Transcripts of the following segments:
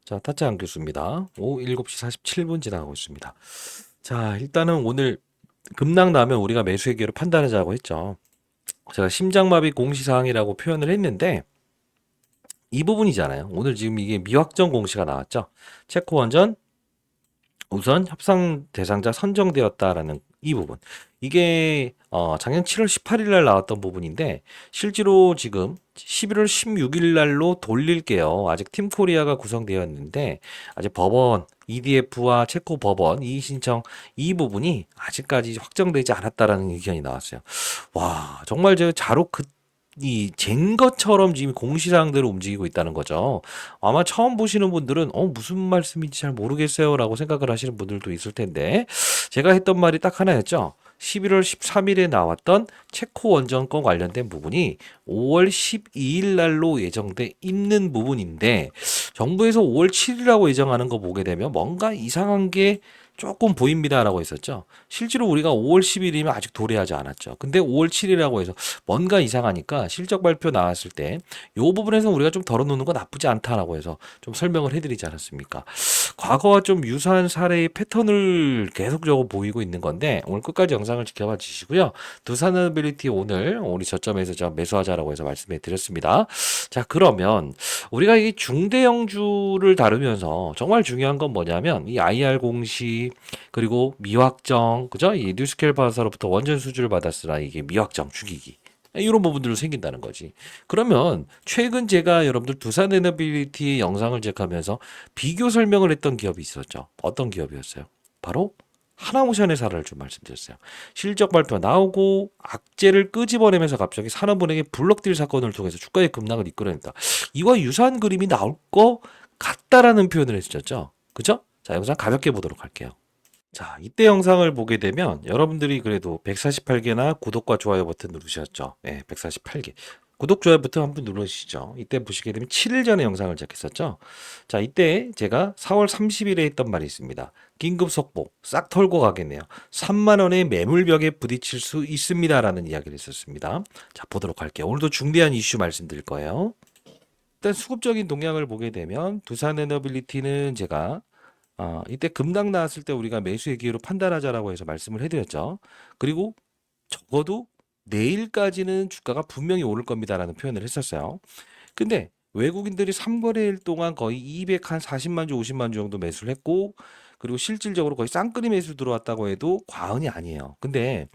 자, 타짜안 교수입니다. 오후 7시 47분 지나가고 있습니다. 자, 일단은 오늘 급락 나면 우리가 매수의 기회를 판단하자고 했죠. 제가 심장마비 공시사항이라고 표현을 했는데 이 부분이잖아요. 오늘 지금 이게 미확정 공시가 나왔죠. 체코 원전 우선 협상 대상자 선정되었다라는 이 부분. 이게 작년 7월 18일 날 나왔던 부분인데 실제로 지금 11월 16일 날로 돌릴게요. 아직 팀 코리아가 구성되어 있는데 아직 법원 EDF와 체코 법원 이의 신청 이 부분이 아직까지 확정되지 않았다라는 의견이 나왔어요. 와, 정말 저 자로 잰 것처럼 지금 공시사항대로 움직이고 있다는 거죠. 아마 처음 보시는 분들은 무슨 말씀인지 잘 모르겠어요라고 생각을 하시는 분들도 있을 텐데 제가 했던 말이 딱 하나였죠. 11월 13일에 나왔던 체코 원전권 관련된 부분이 5월 12일 날로 예정돼 있는 부분인데 정부에서 5월 7일이라고 예정하는 거 보게 되면 뭔가 이상한 게 조금 보입니다라고 했었죠. 실제로 우리가 5월 10일이면 아직 도래하지 않았죠. 근데 5월 7일이라고 해서 뭔가 이상하니까 실적 발표 나왔을 때 이 부분에서 우리가 좀 덜어놓는 건 나쁘지 않다라고 해서 좀 설명을 해드리지 않았습니까? 과거와 좀 유사한 사례의 패턴을 계속적으로 보이고 있는 건데 오늘 끝까지 영상을 지켜봐 주시고요. 두산어빌리티 오늘 우리 저점에서 좀 매수하자라고 해서 말씀해 드렸습니다. 자, 그러면 우리가 이 중대형주를 다루면서 정말 중요한 건 뭐냐면 이 IR 공시 그리고 미확정 그죠? 이 뉴스케일 파사로부터 원전 수주를 받았으나 이게 미확정 죽이기 이런 부분들로 생긴다는 거지. 그러면 최근 제가 여러분들 두산 에너빌리티 영상을 제작하면서 비교 설명을 했던 기업이 있었죠. 어떤 기업이었어요? 바로 하나오션의사를 좀 말씀드렸어요. 실적 발표 나오고 악재를 끄집어내면서 갑자기 산업은행의 블록딜 사건을 통해서 주가의 급락을 이끌어낸다. 이와 유사한 그림이 나올 것 같다라는 표현을 해주셨죠. 그죠? 자, 영상 가볍게 보도록 할게요. 자, 이때 영상을 보게 되면 여러분들이 그래도 148개나 구독과 좋아요 버튼 누르셨죠? 네, 148개. 구독, 좋아요 버튼 한번 눌러주시죠. 이때 보시게 되면 7일 전에 영상을 제작했었죠. 자, 이때 제가 4월 30일에 했던 말이 있습니다. 긴급 속보 싹 털고 가겠네요. 3만 원의 매물벽에 부딪힐 수 있습니다라는 이야기를 했었습니다. 자, 보도록 할게요. 오늘도 중대한 이슈 말씀드릴 거예요. 일단 수급적인 동향을 보게 되면 두산에너빌리티는 제가 이때 급락 나왔을 때 우리가 매수의 기회로 판단하자라고 해서 말씀을 해드렸죠. 그리고 적어도 내일까지는 주가가 분명히 오를 겁니다라는 표현을 했었어요. 근데 외국인들이 3거래일 동안 거의 240만 주, 50만 주 정도 매수를 했고, 그리고 실질적으로 거의 쌍끌이 매수 들어왔다고 해도 과언이 아니에요. 근데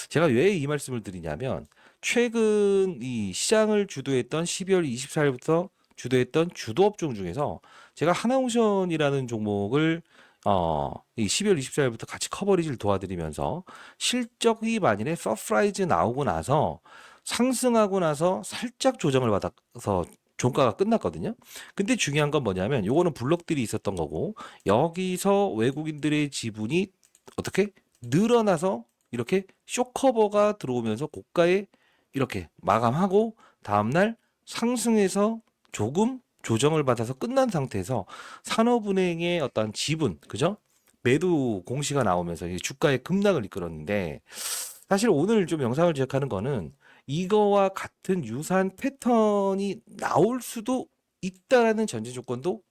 제가 왜 이 말씀을 드리냐면, 최근 이 시장을 주도했던 12월 24일부터 주도했던 주도업종 중에서 제가 하나오션이라는 종목을 이 12월 24일부터 같이 커버리지를 도와드리면서 실적이 만일에 서프라이즈 나오고 나서 상승하고 나서 살짝 조정을 받아서 종가가 끝났거든요. 근데 중요한 건 뭐냐면 요거는 블록들이 있었던 거고 여기서 외국인들의 지분이 어떻게 늘어나서 이렇게 쇼커버가 들어오면서 고가에 이렇게 마감하고 다음날 상승해서 조금 조정을 받아서 끝난 상태에서 산업은행의 어떤 지분, 그죠? 매도 공시가 나오면서 이 주가의 급락을 이끌었는데 사실 오늘 좀 영상을 제작하는 거는 이거와 같은 유사한 패턴이 나올 수도 있다라는 전제 조건도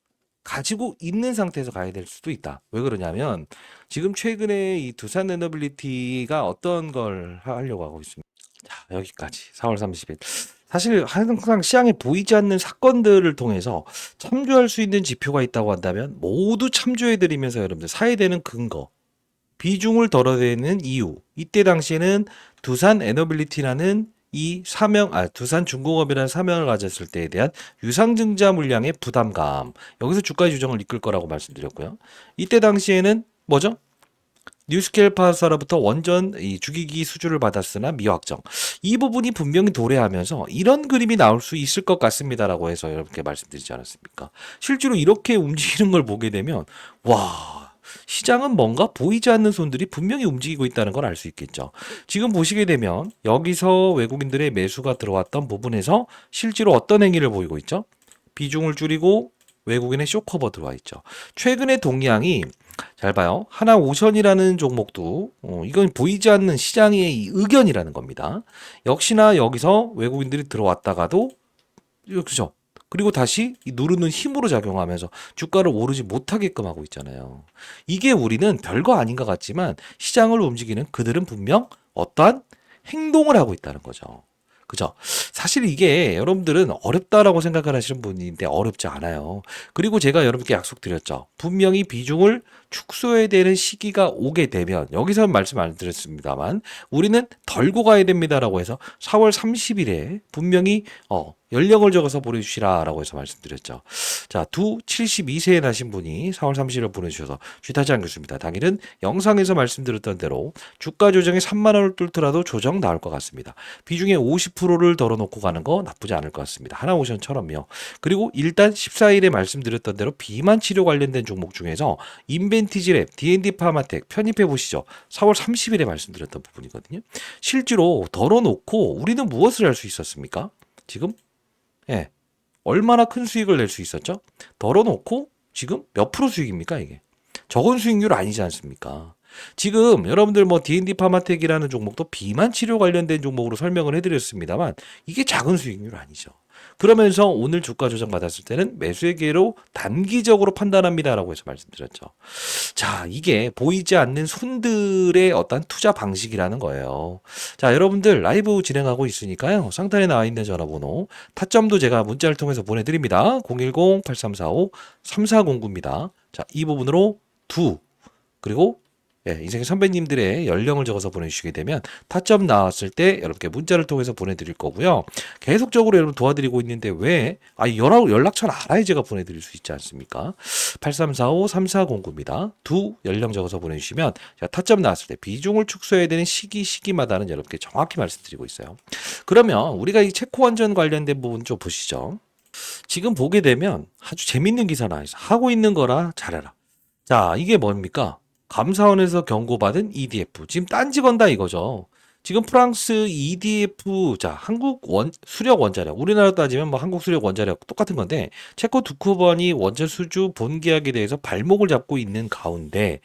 가지고 있는 상태에서 가야 될 수도 있다. 왜 그러냐면 지금 최근에 이 두산 에너빌리티가 어떤 걸 하려고 하고 있습니다. 자, 여기까지 4월 30일. 사실 항상 시장에 보이지 않는 사건들을 통해서 참조할 수 있는 지표가 있다고 한다면 모두 참조해 드리면서 여러분들 사야 되는 근거, 비중을 덜어내는 이유. 이때 당시에는 두산 에너빌리티라는 이 사명, 두산중공업이라는 사명을 가졌을 때에 대한 유상증자 물량의 부담감. 여기서 주가 조정을 이끌 거라고 말씀드렸고요. 이때 당시에는 뭐죠? 뉴스케일 파사로부터 원전 이 주기기 수주를 받았으나 미확정. 이 부분이 분명히 도래하면서 이런 그림이 나올 수 있을 것 같습니다라고 해서 여러분께 말씀드리지 않았습니까? 실제로 이렇게 움직이는 걸 보게 되면 와, 시장은 뭔가 보이지 않는 손들이 분명히 움직이고 있다는 걸 알 수 있겠죠. 지금 보시게 되면 여기서 외국인들의 매수가 들어왔던 부분에서 실제로 어떤 행위를 보이고 있죠? 비중을 줄이고 외국인의 쇼커버 들어와 있죠. 최근의 동향이 잘 봐요. 하나오션이라는 종목도 이건 보이지 않는 시장의 이 의견이라는 겁니다. 역시나 여기서 외국인들이 들어왔다가도 그죠? 그리고 다시 이 누르는 힘으로 작용하면서 주가를 오르지 못하게끔 하고 있잖아요. 이게 우리는 별거 아닌 것 같지만 시장을 움직이는 그들은 분명 어떠한 행동을 하고 있다는 거죠. 그죠? 사실 이게 여러분들은 어렵다라고 생각을 하시는 분인데 어렵지 않아요. 그리고 제가 여러분께 약속드렸죠. 분명히 비중을 축소해야 되는 시기가 오게 되면 여기서 말씀 안 드렸습니다만 우리는 덜고 가야 됩니다라고 해서 4월 30일에 분명히 연령을 적어서 보내주시라라고 해서 말씀드렸죠. 자, 72세에 나신 분이 4월 30일에 보내주셔서 쥐타지 교수입니다. 당일은 영상에서 말씀드렸던 대로 주가 조정이 3만 원을 뚫더라도 조정 나올 것 같습니다. 비중의 50%를 덜어놓고 가는 거 나쁘지 않을 것 같습니다. 하나오션처럼요. 그리고 일단 14일에 말씀드렸던 대로 비만 치료 관련된 종목 중에서 인벤티지랩, D&D 파마텍 편입해 보시죠. 4월 30일에 말씀드렸던 부분이거든요. 실제로 덜어놓고 우리는 무엇을 할 수 있었습니까? 지금 예. 얼마나 큰 수익을 낼 수 있었죠? 덜어놓고 지금 몇 프로 수익입니까, 이게? 적은 수익률 아니지 않습니까? 지금 여러분들 뭐 D&D 파마텍이라는 종목도 비만 치료 관련된 종목으로 설명을 해드렸습니다만 이게 작은 수익률 아니죠. 그러면서 오늘 주가 조정 받았을 때는 매수의 기회로 단기적으로 판단합니다라고 해서 말씀드렸죠. 자, 이게 보이지 않는 손들의 어떤 투자 방식이라는 거예요. 자, 여러분들 라이브 진행하고 있으니까요. 상단에 나와 있는 전화번호, 타점도 제가 문자를 통해서 보내드립니다. 010-8345-3409입니다. 자, 이 부분으로 그리고 인생의 선배님들의 연령을 적어서 보내주시게 되면 타점 나왔을 때 여러분께 문자를 통해서 보내드릴 거고요. 계속적으로 여러분 도와드리고 있는데 왜? 연락처는 알아야 제가 보내드릴 수 있지 않습니까? 8345-3409입니다. 연령 적어서 보내주시면 제가 타점 나왔을 때 비중을 축소해야 되는 시기마다는 여러분께 정확히 말씀드리고 있어요. 그러면 우리가 이 체코 원전 관련된 부분 좀 보시죠. 지금 보게 되면 아주 재밌는 기사 나와 있어. 하고 있는 거라 잘해라. 자, 이게 뭡니까? 감사원에서 경고받은 EDF. 지금 딴지 건다 이거죠. 지금 프랑스 EDF, 자, 수력 원자력. 우리나라 따지면 뭐 한국 수력 원자력 똑같은 건데, 체코 두쿠번이 원전 수주 본계약에 대해서 발목을 잡고 있는 가운데,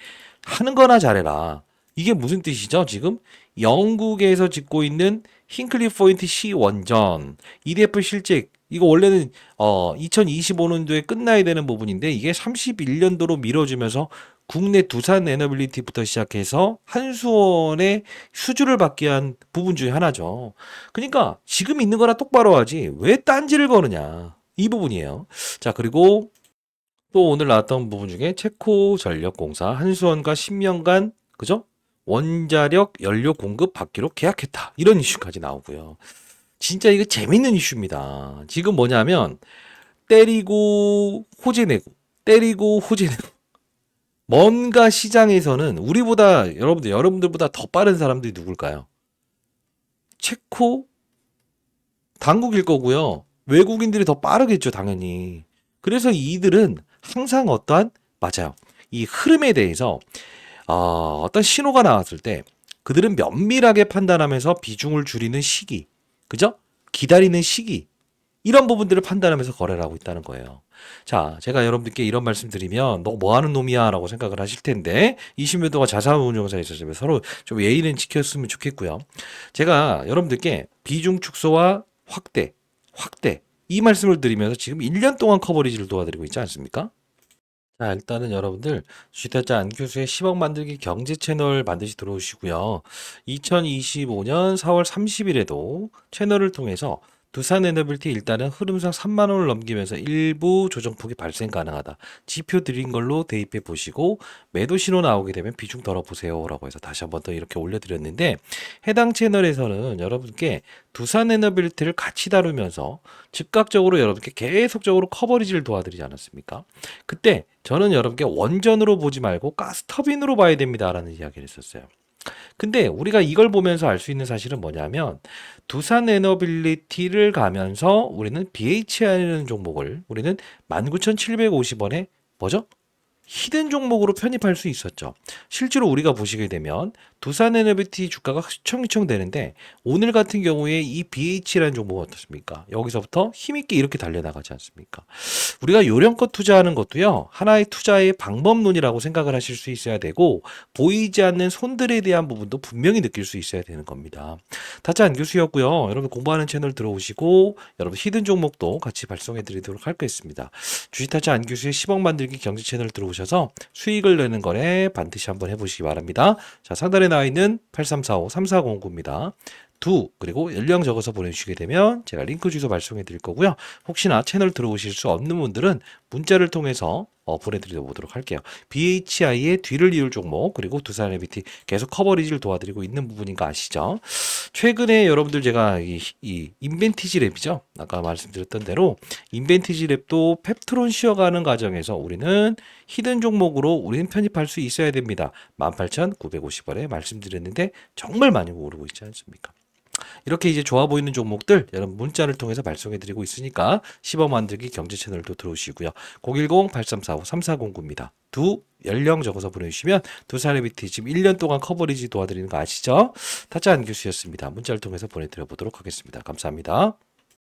하는 거나 잘해라. 이게 무슨 뜻이죠? 지금 영국에서 짓고 있는 힌클리 포인트 C 원전, EDF 실직, 이거 원래는 2025년도에 끝나야 되는 부분인데 이게 31년도로 미뤄지면서 국내 두산 에너빌리티부터 시작해서 한수원의 수주를 받게 한 부분 중에 하나죠. 그러니까 지금 있는 거나 똑바로 하지 왜 딴지를 거느냐. 이 부분이에요. 자, 그리고 또 오늘 나왔던 부분 중에 체코 전력공사 한수원과 10년간 그죠? 원자력 연료 공급 받기로 계약했다. 이런 이슈까지 나오고요. 진짜 이거 재밌는 이슈입니다. 지금 뭐냐면 때리고 호재 내고 때리고 호재 내고 뭔가 시장에서는 우리보다 여러분들보다 더 빠른 사람들이 누굴까요? 체코 당국일 거고요. 외국인들이 더 빠르겠죠, 당연히. 그래서 이들은 항상 맞아요. 이 흐름에 대해서 어떤 신호가 나왔을 때 그들은 면밀하게 판단하면서 비중을 줄이는 시기, 그죠? 기다리는 시기, 이런 부분들을 판단하면서 거래를 하고 있다는 거예요. 자, 제가 여러분들께 이런 말씀 드리면 너 뭐 하는 놈이야 라고 생각을 하실 텐데 20몇 도가 자산운용사에 있었으면 서로 좀 예의는 지켰으면 좋겠고요. 제가 여러분들께 비중 축소와 확대 이 말씀을 드리면서 지금 1년 동안 커버리지를 도와드리고 있지 않습니까? 자, 일단은 여러분들 쥐타짜 안 교수의 10억 만들기 경제 채널 반드시 들어오시고요. 2025년 4월 30일에도 채널을 통해서 두산 에너빌티 일단은 흐름상 3만 원을 넘기면서 일부 조정폭이 발생 가능하다. 지표 드린 걸로 대입해 보시고 매도 신호 나오게 되면 비중 덜어보세요라고 해서 다시 한번 더 이렇게 올려드렸는데 해당 채널에서는 여러분께 두산 에너빌티를 같이 다루면서 즉각적으로 여러분께 계속적으로 커버리지를 도와드리지 않았습니까? 그때 저는 여러분께 원전으로 보지 말고 가스터빈으로 봐야 됩니다라는 이야기를 했었어요. 근데 우리가 이걸 보면서 알 수 있는 사실은 뭐냐면 두산 에너빌리티를 가면서 우리는 BHI라는 종목을 우리는 19,750원에 뭐죠? 히든 종목으로 편입할 수 있었죠. 실제로 우리가 보시게 되면 두산 에너비티 주가가 휘청휘청 되는데 오늘 같은 경우에 이 BH라는 종목은 어떻습니까? 여기서부터 힘있게 이렇게 달려나가지 않습니까? 우리가 요령껏 투자하는 것도요, 하나의 투자의 방법론이라고 생각을 하실 수 있어야 되고, 보이지 않는 손들에 대한 부분도 분명히 느낄 수 있어야 되는 겁니다. 타짜 안교수였고요. 여러분 공부하는 채널 들어오시고, 여러분 히든 종목도 같이 발송해 드리도록 하겠습니다. 주식타짜 안교수의 10억 만들기 경제 채널 들어오셔서 수익을 내는 거래 반드시 한번 해보시기 바랍니다. 자, 상단에 나와 있는 8345-3409입니다. 그리고 연령 적어서 보내주시게 되면 제가 링크 주소 발송해 드릴 거고요. 혹시나 채널 들어오실 수 없는 분들은 문자를 통해서 보내드려 보도록 할게요. BHI의 뒤를 이을 종목 그리고 두산 에비티 계속 커버리지를 도와드리고 있는 부분인 거 아시죠? 최근에 여러분들 제가 이 인벤티지 랩이죠. 아까 말씀드렸던 대로 인벤티지 랩도 펩트론 쉬어가는 과정에서 우리는 히든 종목으로 우리는 편입할 수 있어야 됩니다. 18,950원에 말씀드렸는데 정말 많이 오르고 있지 않습니까? 이렇게 이제 좋아 보이는 종목들 여러분 문자를 통해서 발송해드리고 있으니까 10억 만들기 경제 채널도 들어오시고요. 010-8345-3409입니다. 연령 적어서 보내주시면 두산의 비티 지금 1년 동안 커버리지 도와드리는 거 아시죠? 타짜 안교수였습니다. 문자를 통해서 보내드려 보도록 하겠습니다. 감사합니다.